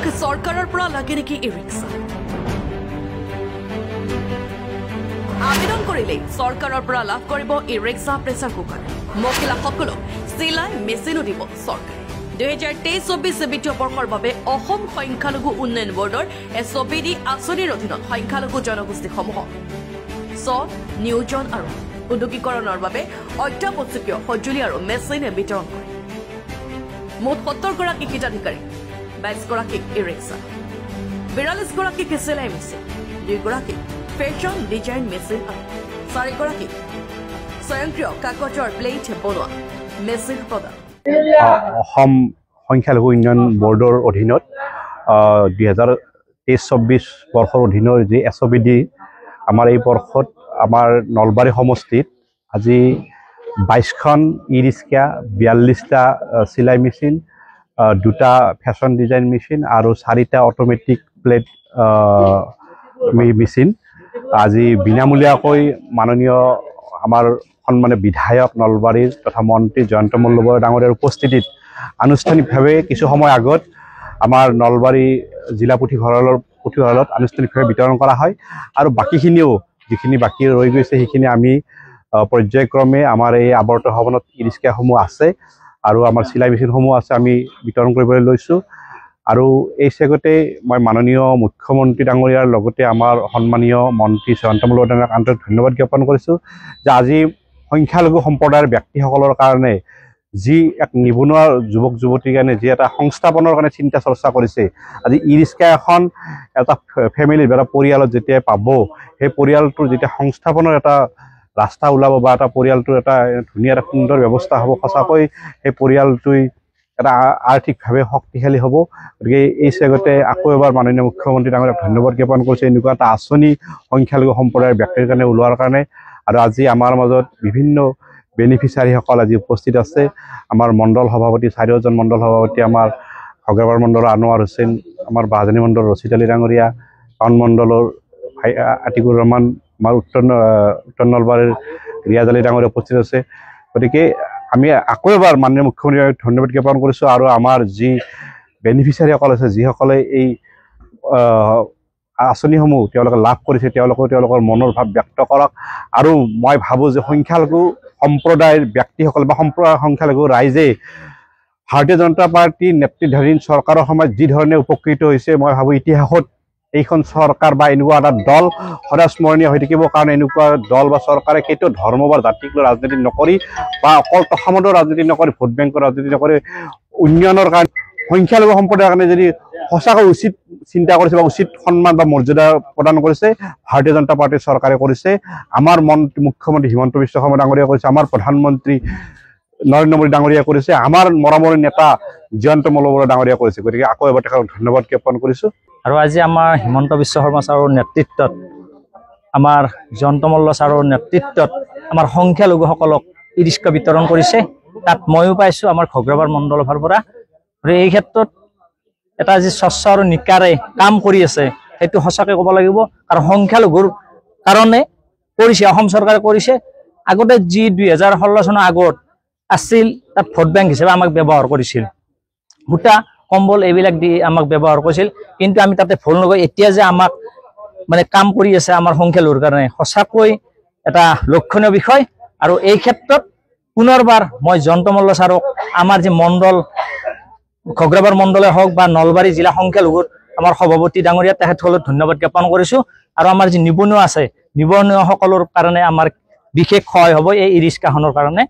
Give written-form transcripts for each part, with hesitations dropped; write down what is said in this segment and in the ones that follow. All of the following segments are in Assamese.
মহিলাক চৰকাৰৰ পৰা লাগে নেকি ই ৰিক্সা আবেদন কৰিলে চৰকাৰৰ পৰা লাভ কৰিব ই ৰিক্সা প্ৰেছাৰ কুকাৰ মহিলাসকলক চিলাই মেচিনো দিব চৰকাৰে 2023-24 বিত্তীয় বৰ্ষৰ বাবে অসম সংখ্যালঘু উন্নয়ন বৰ্ডৰ এছঅপিডি আঁচনিৰ অধীনত সংখ্যালঘু জনগোষ্ঠীসমূহক নিয়োজন আৰু উদ্যোগীকৰণৰ বাবে অত্যাৱশ্যকীয় সঁজুলি আৰু মেচিন বিতৰণ কৰে মুঠ 70 গৰাকী হিতাধিকাৰী 22 গৰাকী ই ৰিক্সা 42 গৰাকী চিলাই মেচিন 2 গৰাকী ফেশ্বন ডিজাইন মেচিন আৰু 4 গৰাকী স্বয়ংক্ৰিয় কাগজৰ প্লেট বনোৱা মেচিন প্ৰদান অসম সংখ্যালঘু উন্নয়ন বৰ্ডৰ অধীনত 2023-24 বৰ্ষৰ অধীনৰ যি এছঅপিডি আমাৰ এই বৰ্ষত আমাৰ নলবাৰী সমষ্টিত আজি 22খন ই ৰিক্সা 42টা চিলাই মেচিন 2টা ফেশ্বন ডিজাইন মেচিন আৰু 4টা অটোমেটিক প্লেট মেচিন আজি বিনামূলীয়াকৈ মাননীয় আমাৰ সন্মানীয় বিধায়ক নলবাৰীৰ তথা মন্ত্ৰী জয়ন্ত মল্লবৰা ডাঙৰীয়াৰ উপস্থিতিত আনুষ্ঠানিকভাৱে কিছু সময় আগত আমাৰ নলবাৰী জিলা পুথিভঁৰালত আনুষ্ঠানিকভাৱে বিতৰণ কৰা হয় আৰু বাকীখিনিও যিখিনি বাকী ৰৈ গৈছে সেইখিনি আমি পৰ্যায়ক্ৰমে আমাৰ এই আৱৰ্ত ভৱনত ই ৰিক্সাসমূহ আছে আৰু আমাৰ চিলাই মেচিনসমূহ আছে আমি বিতৰণ কৰিবলৈ লৈছোঁ আৰু এই চেগতে মই মাননীয় মুখ্যমন্ত্ৰী ডাঙৰীয়াৰ লগতে আমাৰ সন্মানীয় মন্ত্ৰী জয়ন্ত মল্লবৰা ডাঙৰীয়াক আন্তৰিক ধন্যবাদ জ্ঞাপন কৰিছোঁ যে আজি সংখ্যালঘু সম্প্ৰদায়ৰ ব্যক্তিসকলৰ কাৰণে যি এক নিবনুৱা যুৱক যুৱতীৰ কাৰণে যি এটা সংস্থাপনৰ কাৰণে চিন্তা চৰ্চা কৰিছে আজি ই ৰিক্সা এখন এটা ফেমিলি বা পৰিয়ালত যেতিয়া পাব সেই পৰিয়ালটোৰ যেতিয়া সংস্থাপনৰ এটা ৰাস্তা ওলাব বা এটা পৰিয়ালটোৰ এটা ধুনীয়া এটা সুন্দৰ ব্যৱস্থা হ'ব সঁচাকৈ সেই পৰিয়ালটোই এটা আৰ্থিকভাৱে শক্তিশালী হ'ব গতিকে এই চেগতে আকৌ এবাৰ মাননীয় মুখ্যমন্ত্ৰী ডাঙৰীয়াক ধন্যবাদ জ্ঞাপন কৰিছে এনেকুৱা এটা আঁচনি সংখ্যালঘু সম্প্ৰদায়ৰ ব্যক্তিৰ কাৰণে ওলোৱাৰ কাৰণে আৰু আজি আমাৰ মাজত বিভিন্ন বেনিফিচিয়াৰীসকল আজি উপস্থিত আছে আমাৰ মণ্ডল সভাপতি 4জন মণ্ডল সভাপতি আমাৰ ভগৱান মণ্ডলৰ আনোৱাৰ হুছেইন আমাৰ বাহাজানী মণ্ডলৰ ৰচিদ আলী ডাঙৰীয়া টাউন মণ্ডলৰ আতিকুৰ ৰহমান আমাৰ উত্তৰ নলবাৰীৰ ৰিয়াজ আলী ডাঙৰীয়া উপস্থিত আছে গতিকে আমি আকৌ এবাৰ মাননীয় মুখ্যমন্ত্ৰীক ধন্যবাদ জ্ঞাপন কৰিছোঁ আৰু আমাৰ যি বেনিফিচিয়াৰীসকল আছে যিসকলে এই আঁচনিসমূহ তেওঁলোকে লাভ কৰিছে তেওঁলোকৰ মনৰ ভাৱ ব্যক্ত কৰক আৰু মই ভাবোঁ যে সংখ্যালঘু সম্প্ৰদায়ৰ ব্যক্তিসকল বা সংখ্যালঘু ৰাইজে ভাৰতীয় জনতা পাৰ্টীৰ নেতৃত্বাধীন চৰকাৰৰ সময়ত যি ধৰণে উপকৃত হৈছে মই ভাবোঁ ইতিহাসত এইখন চৰকাৰ বা এনেকুৱা এটা দল সদায় স্মৰণীয় হৈ থাকিব কাৰণ এনেকুৱা দল বা চৰকাৰে কেতিয়াও ধৰ্ম বা জাতিক লৈ ৰাজনীতি নকৰি বা অকল তথামতৰ ৰাজনীতি নকৰি ভোট বেংকৰ ৰাজনীতি নকৰি উন্নয়নৰ কাৰণে সংখ্যালঘু সম্প্ৰদায়ৰ কাৰণে যদি সঁচাকৈ উচিত চিন্তা কৰিছে বা উচিত সন্মান বা মৰ্যাদা প্ৰদান কৰিছে ভাৰতীয় জনতা পাৰ্টীৰ চৰকাৰে কৰিছে আমাৰ মুখ্যমন্ত্ৰী হিমন্ত বিশ্ব শৰ্মা ডাঙৰীয়া কৰিছে আমাৰ প্ৰধানমন্ত্ৰী নৰেন্দ্ৰ মোদী ডাঙৰীয়া কৰিছে আমাৰ মৰমৰ নেতা জয়ন্ত মল্লবৰা ডাঙৰীয়া কৰিছে গতিকে আকৌ এবাৰ তেখেতক ধন্যবাদ জ্ঞাপন কৰিছোঁ আৰু আজি আমাৰ হিমন্ত বিশ্ব শৰ্মা ছাৰৰ নেতৃত্বত আমাৰ জয়ন্ত মল্ল ছাৰৰ নেতৃত্বত আমাৰ সংখ্যালঘুসকলক ই ৰিক্সা বিতৰণ কৰিছে তাত ময়ো পাইছোঁ আমাৰ ঘগ্ৰাবাৰ মণ্ডলৰ ফালৰ পৰা আৰু এই ক্ষেত্ৰত এটা যি স্বচ্ছ আৰু নিকাৰে কাম কৰি আছে সেইটো সঁচাকৈ ক'ব লাগিব আৰু সংখ্যালঘুৰ কাৰণে কৰিছে অসম চৰকাৰে কৰিছে আগতে যি 2016 চনৰ আগত আছিল তাত ভোট বেংক হিচাপে আমাক ব্যৱহাৰ কৰিছিল সূতা কম্বল এইবিলাক দি আমাক ব্যৱহাৰ কৰিছিল কিন্তু আমি তাতে ভুল নগৈ এতিয়া যে আমাক মানে কাম কৰি আছে আমাৰ সংখ্যালঘুৰ কাৰণে সঁচাকৈ এটা লক্ষণীয় বিষয় আৰু এই ক্ষেত্ৰত পুনৰবাৰ মই জয়ন্ত মল্ল ছাৰক আমাৰ যি মণ্ডল ঘগ্ৰাবাৰ মণ্ডলে হওক বা নলবাৰী জিলা সংখ্যালঘুৰ আমাৰ সভাপতি ডাঙৰীয়া তেখেতসকলক ধন্যবাদ জ্ঞাপন কৰিছোঁ আৰু আমাৰ যি নিবনুৱা আছে নিবনুৱাসকলৰ কাৰণে আমাৰ বিশেষ সহায় হ'ব এই ই ৰিক্সাখনৰ কাৰণে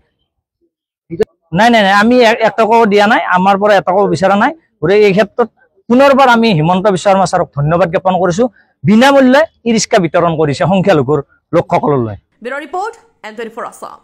নাই আমি এটকাও দিয়া নাই আমাৰ পৰা এটকাও বিচৰা নাই গতিকে এই ক্ষেত্ৰত পুনৰবাৰ আমি হিমন্ত বিশ্ব শৰ্মা ছাৰক ধন্যবাদ জ্ঞাপন কৰিছোঁ বিনামূল্যে ই ৰিক্সা বিতৰণ কৰিছে সংখ্যালঘুৰ লোকসকললৈ ব্যুৰ ৰিপৰ্ট N24 আসাম।